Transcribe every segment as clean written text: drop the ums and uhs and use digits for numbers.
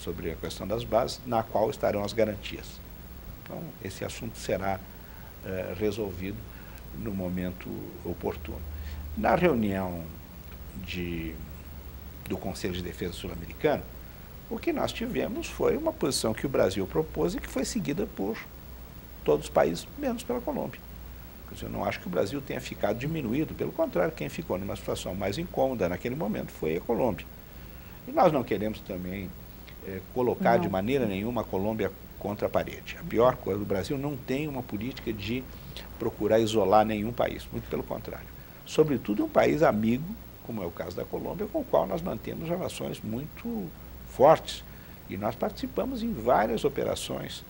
sobre a questão das bases, na qual estarão as garantias. Então, esse assunto será resolvido no momento oportuno. Na reunião do Conselho de Defesa Sul-Americano, o que nós tivemos foi uma posição que o Brasil propôs e que foi seguida por todos os países, menos pela Colômbia. Quer dizer, eu não acho que o Brasil tenha ficado diminuído, pelo contrário, quem ficou numa situação mais incômoda naquele momento foi a Colômbia. E nós não queremos também colocar de maneira nenhuma a Colômbia contra a parede. A pior coisa, o Brasil não tem uma política de procurar isolar nenhum país, muito pelo contrário. Sobretudo um país amigo, como é o caso da Colômbia, com o qual nós mantemos relações muito fortes. E nós participamos em várias operações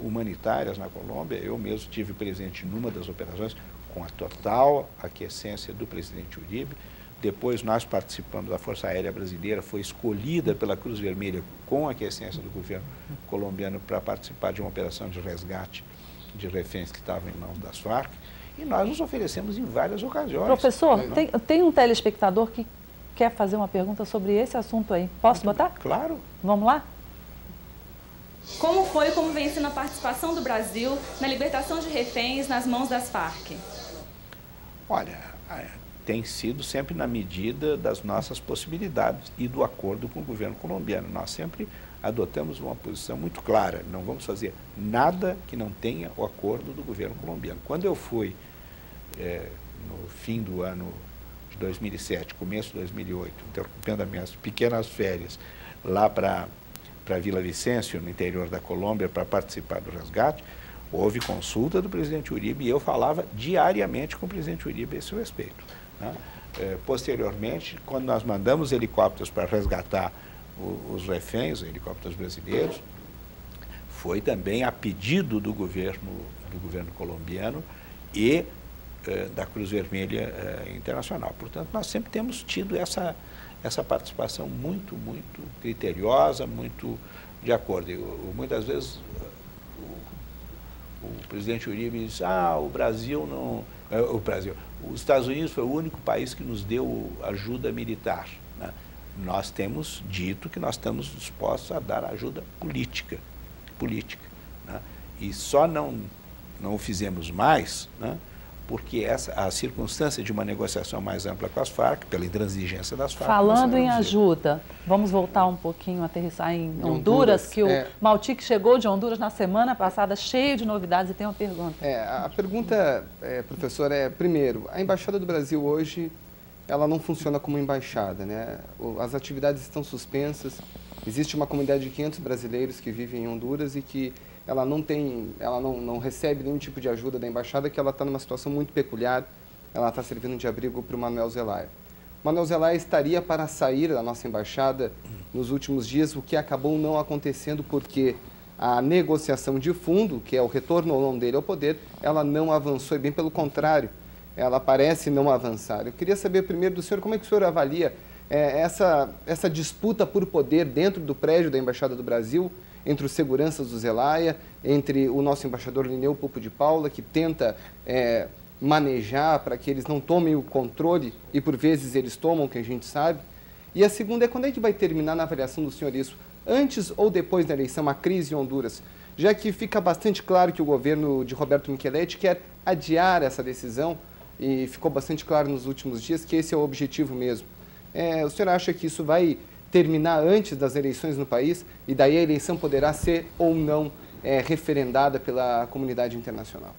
humanitárias na Colômbia. Eu mesmo estive presente numa das operações com a total aquiescência do presidente Uribe. Depois nós participamos da Força Aérea Brasileira, foi escolhida pela Cruz Vermelha com a aquiescência do governo colombiano para participar de uma operação de resgate de reféns que estavam em mãos das Farc. E nós nos oferecemos em várias ocasiões. Professor, tem um telespectador que quer fazer uma pergunta sobre esse assunto aí. Posso botar? Claro. Vamos lá? Como foi e como vem sendo a participação do Brasil na libertação de reféns nas mãos das Farc? Olha, tem sido sempre na medida das nossas possibilidades e do acordo com o governo colombiano. Nós sempre adotamos uma posição muito clara, não vamos fazer nada que não tenha o acordo do governo colombiano. Quando eu fui, no fim do ano de 2007, começo de 2008, interrompendo as minhas pequenas férias, lá para Vila Vicêncio, no interior da Colômbia, para participar do resgate, houve consulta do presidente Uribe e eu falava diariamente com o presidente Uribe a esse respeito. Né? Posteriormente, quando nós mandamos helicópteros para resgatar os reféns, os helicópteros brasileiros, foi também a pedido do governo colombiano e da Cruz Vermelha Internacional. Portanto, nós sempre temos tido essa participação muito criteriosa, muito de acordo. Muitas vezes o presidente Uribe diz, os Estados Unidos foi o único país que nos deu ajuda militar. Né? Nós temos dito que nós estamos dispostos a dar ajuda política. Né? E só não o fizemos mais, né? Porque a circunstância de uma negociação mais ampla com as Farc, pela intransigência das Farc... Falando em ajuda, vamos voltar um pouquinho, aterrissar em Honduras, que o Maltic chegou de Honduras na semana passada, cheio de novidades, e tem uma pergunta. A pergunta, professor, primeiro, a Embaixada do Brasil hoje, ela não funciona como embaixada, né? As atividades estão suspensas, existe uma comunidade de 500 brasileiros que vivem em Honduras e que ela não recebe nenhum tipo de ajuda da embaixada, que ela está numa situação muito peculiar, ela está servindo de abrigo para o Manuel Zelaya. O Manuel Zelaya estaria para sair da nossa embaixada nos últimos dias, o que acabou não acontecendo porque a negociação de fundo, que é o retorno ou não dele ao poder, ela não avançou, e bem pelo contrário, ela parece não avançar. Eu queria saber primeiro do senhor, como é que o senhor avalia essa disputa por poder dentro do prédio da Embaixada do Brasil, entre os seguranças do Zelaya, entre o nosso embaixador Linneu Pupo de Paula, que tenta manejar para que eles não tomem o controle, e por vezes eles tomam, que a gente sabe. E a segunda é, quando é que vai terminar, na avaliação do senhor, isso? Antes ou depois da eleição, a crise em Honduras? Já que fica bastante claro que o governo de Roberto Micheletti quer adiar essa decisão, e ficou bastante claro nos últimos dias que esse é o objetivo mesmo. O senhor acha que isso vai terminar antes das eleições no país, e daí a eleição poderá ser ou não referendada pela comunidade internacional?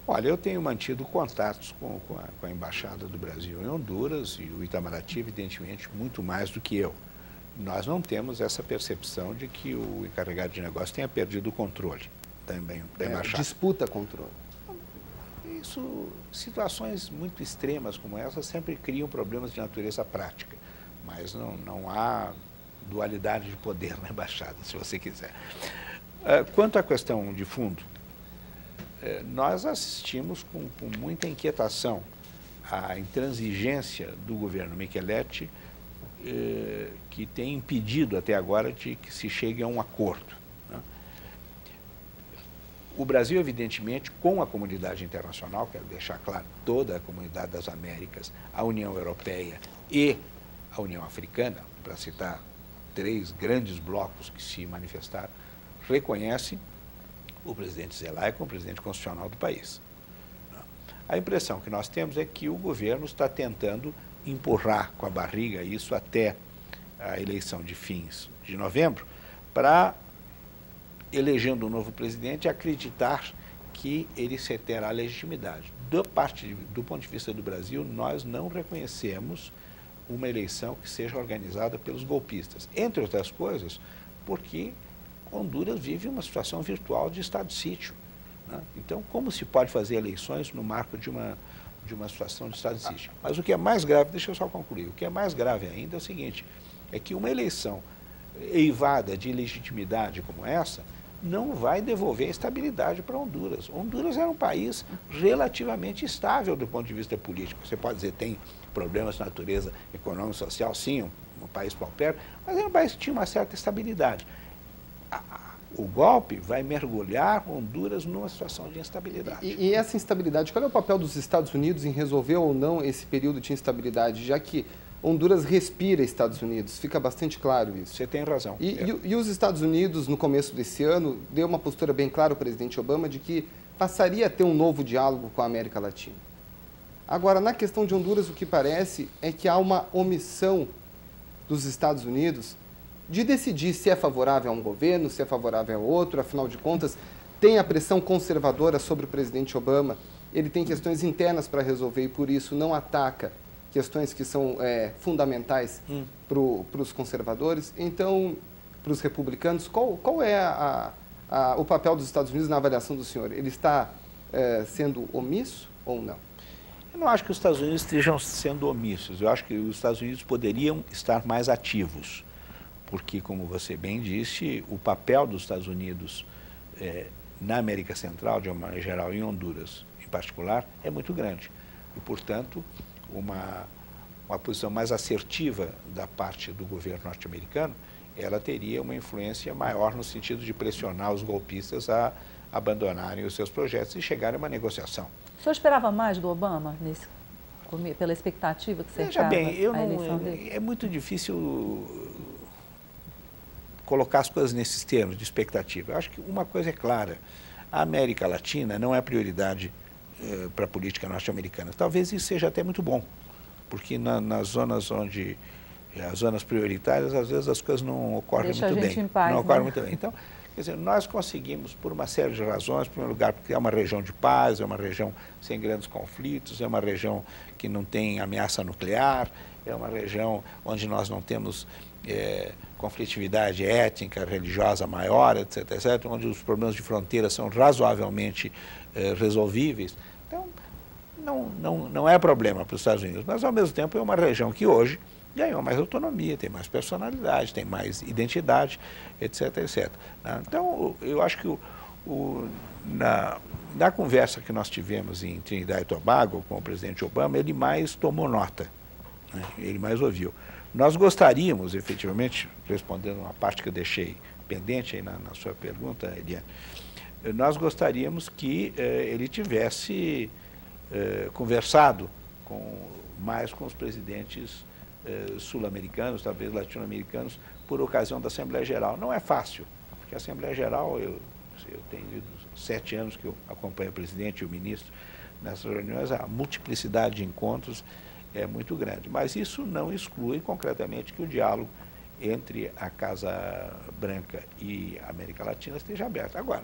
Olha, eu tenho mantido contatos com a Embaixada do Brasil em Honduras, e o Itamaraty, evidentemente, muito mais do que eu. Nós não temos essa percepção de que o encarregado de negócio tenha perdido o controle também da Embaixada. Disputa controle. Situações muito extremas como essa sempre criam problemas de natureza prática. Mas não há dualidade de poder na Embaixada, se você quiser. Quanto à questão de fundo, nós assistimos com muita inquietação à intransigência do governo Micheletti, que tem impedido até agora de que se chegue a um acordo. Né? O Brasil, evidentemente, com a comunidade internacional, quero deixar claro, toda a comunidade das Américas, a União Europeia e a União Africana, para citar 3 grandes blocos que se manifestaram, reconhecem o presidente Zelaya como presidente constitucional do país. A impressão que nós temos é que o governo está tentando empurrar com a barriga isso até a eleição de fins de novembro, para, elegendo um novo presidente, acreditar que ele terá legitimidade. Do ponto de vista do Brasil, nós não reconhecemos uma eleição que seja organizada pelos golpistas. Entre outras coisas, porque Honduras vive uma situação virtual de estado de sítio, né? Então, como se pode fazer eleições no marco de uma situação de estado de sítio? Mas o que é mais grave, deixa eu só concluir, o que é mais grave ainda é o seguinte, é que uma eleição eivada de legitimidade como essa não vai devolver estabilidade para Honduras. Honduras era um país relativamente estável do ponto de vista político. Você pode dizer, tem problemas de natureza econômica e social, sim, um país paupérrimo, mas era um país que tinha uma certa estabilidade. O golpe vai mergulhar Honduras numa situação de instabilidade. E essa instabilidade, qual é o papel dos Estados Unidos em resolver ou não esse período de instabilidade, já que Honduras respira Estados Unidos? Fica bastante claro isso. Você tem razão. E os Estados Unidos, no começo desse ano, deu uma postura bem clara ao presidente Obama de que passaria a ter um novo diálogo com a América Latina. Agora, na questão de Honduras, o que parece é que há uma omissão dos Estados Unidos de decidir se é favorável a um governo, se é favorável a outro. Afinal de contas, tem a pressão conservadora sobre o presidente Obama. Ele tem questões internas para resolver e, por isso, não ataca questões que são fundamentais para os conservadores. Então, para os republicanos, qual é o papel dos Estados Unidos na avaliação do senhor? Ele está sendo omisso ou não? Eu não acho que os Estados Unidos estejam sendo omissos. Eu acho que os Estados Unidos poderiam estar mais ativos, porque, como você bem disse, o papel dos Estados Unidos na América Central, de uma maneira geral, em Honduras em particular, é muito grande. E, portanto, uma posição mais assertiva da parte do governo norte-americano, ela teria uma influência maior no sentido de pressionar os golpistas a abandonarem os seus projetos e chegarem a uma negociação. O senhor esperava mais do Obama, pela expectativa que cercava a eleição dele? É muito difícil colocar as coisas nesses termos de expectativa. Eu acho que uma coisa é clara, a América Latina não é prioridade para a política norte-americana. Talvez isso seja até muito bom, porque nas zonas onde as zonas prioritárias, às vezes as coisas não ocorrem muito bem. Em paz, não ocorrem muito bem. Então, quer dizer, nós conseguimos, por uma série de razões, em primeiro lugar, porque é uma região de paz, é uma região sem grandes conflitos, é uma região que não tem ameaça nuclear, é uma região onde nós não temos conflitividade étnica, religiosa maior, etc., etc., onde os problemas de fronteira são razoavelmente resolvíveis. Então, não é problema para os Estados Unidos, mas, ao mesmo tempo, é uma região que hoje ganhou mais autonomia, tem mais personalidade, tem mais identidade, etc., etc. Então, eu acho que na conversa que nós tivemos em Trinidad e Tobago com o presidente Obama, ele mais tomou nota, né? Ele mais ouviu. Nós gostaríamos, efetivamente, respondendo uma parte que eu deixei pendente aí na sua pergunta, Eliane, nós gostaríamos que ele tivesse conversado mais com os presidentes sul-americanos, talvez latino-americanos, por ocasião da Assembleia Geral. Não é fácil, porque a Assembleia Geral, eu tenho ido 7 anos que eu acompanho o presidente e o ministro nessas reuniões, a multiplicidade de encontros é muito grande. Mas isso não exclui concretamente que o diálogo entre a Casa Branca e a América Latina esteja aberto. Agora,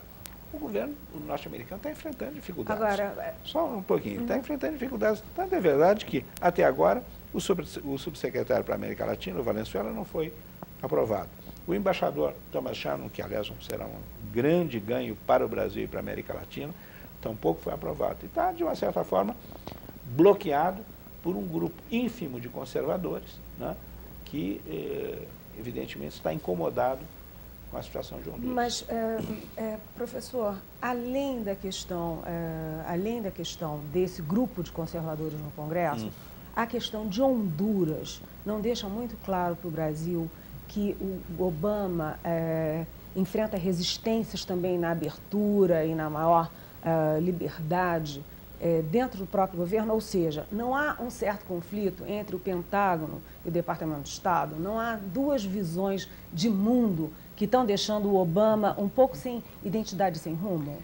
o governo norte-americano está enfrentando dificuldades. Só um pouquinho. Está enfrentando dificuldades. Tanto é verdade que, até agora, o subsecretário para a América Latina, o Valenzuela, não foi aprovado. O embaixador Thomas Shannon, que, aliás, será um grande ganho para o Brasil e para a América Latina, tampouco foi aprovado. E está, de uma certa forma, bloqueado por um grupo ínfimo de conservadores, né, que, evidentemente, está incomodado com a situação de Honduras. Mas, professor, além da questão desse grupo de conservadores no Congresso, a questão de Honduras não deixa muito claro para o Brasil que o Obama enfrenta resistências também na abertura e na maior liberdade dentro do próprio governo, ou seja, não há um certo conflito entre o Pentágono e o Departamento de Estado, não há duas visões de mundo que estão deixando o Obama um pouco sem identidade, sem rumo?